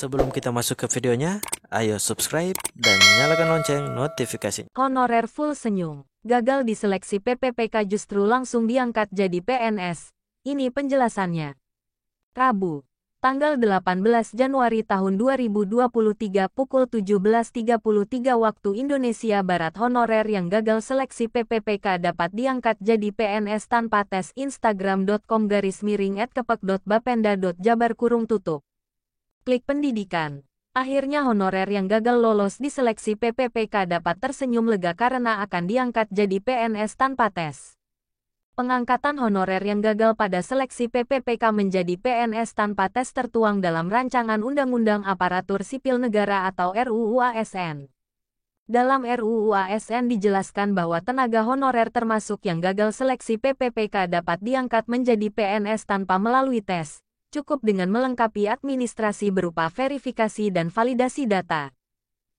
Sebelum kita masuk ke videonya, ayo subscribe dan nyalakan lonceng notifikasi. Honorer full senyum. Gagal di seleksi PPPK justru langsung diangkat jadi PNS. Ini penjelasannya. Rabu, tanggal 18 Januari tahun 2023 pukul 17.33 waktu Indonesia Barat, honorer yang gagal seleksi PPPK dapat diangkat jadi PNS tanpa tes. Instagram.com/@kepek.bapenda.jabar tutup. Klik pendidikan. Akhirnya honorer yang gagal lolos di seleksi PPPK dapat tersenyum lega karena akan diangkat jadi PNS tanpa tes. Pengangkatan honorer yang gagal pada seleksi PPPK menjadi PNS tanpa tes tertuang dalam Rancangan Undang-Undang Aparatur Sipil Negara atau RUU ASN. Dalam RUU ASN dijelaskan bahwa tenaga honorer termasuk yang gagal seleksi PPPK dapat diangkat menjadi PNS tanpa melalui tes. Cukup dengan melengkapi administrasi berupa verifikasi dan validasi data.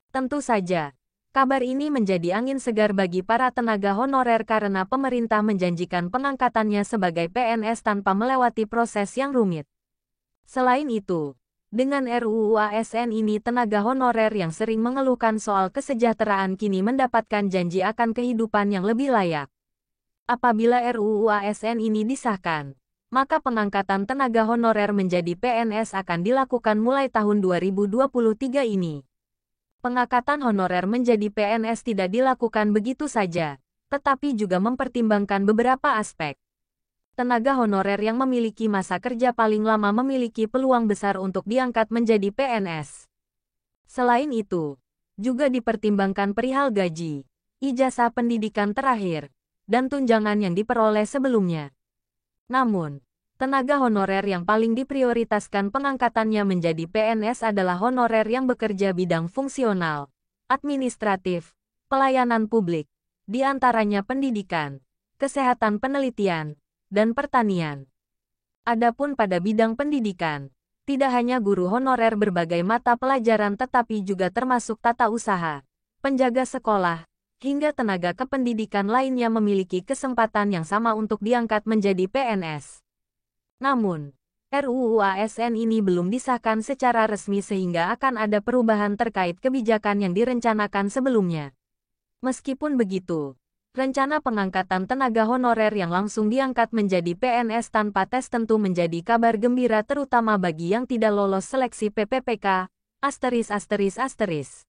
Tentu saja, kabar ini menjadi angin segar bagi para tenaga honorer karena pemerintah menjanjikan pengangkatannya sebagai PNS tanpa melewati proses yang rumit. Selain itu, dengan RUU ASN ini tenaga honorer yang sering mengeluhkan soal kesejahteraan kini mendapatkan janji akan kehidupan yang lebih layak. Apabila RUU ASN ini disahkan, maka pengangkatan tenaga honorer menjadi PNS akan dilakukan mulai tahun 2023 ini. Pengangkatan honorer menjadi PNS tidak dilakukan begitu saja, tetapi juga mempertimbangkan beberapa aspek. Tenaga honorer yang memiliki masa kerja paling lama memiliki peluang besar untuk diangkat menjadi PNS. Selain itu, juga dipertimbangkan perihal gaji, ijazah pendidikan terakhir, dan tunjangan yang diperoleh sebelumnya. Namun, tenaga honorer yang paling diprioritaskan pengangkatannya menjadi PNS adalah honorer yang bekerja bidang fungsional, administratif, pelayanan publik, di antaranya pendidikan, kesehatan penelitian, dan pertanian. Adapun pada bidang pendidikan, tidak hanya guru honorer berbagai mata pelajaran tetapi juga termasuk tata usaha, penjaga sekolah, hingga tenaga kependidikan lainnya memiliki kesempatan yang sama untuk diangkat menjadi PNS. Namun, RUU ASN ini belum disahkan secara resmi sehingga akan ada perubahan terkait kebijakan yang direncanakan sebelumnya. Meskipun begitu, rencana pengangkatan tenaga honorer yang langsung diangkat menjadi PNS tanpa tes tentu menjadi kabar gembira terutama bagi yang tidak lolos seleksi PPPK, ****.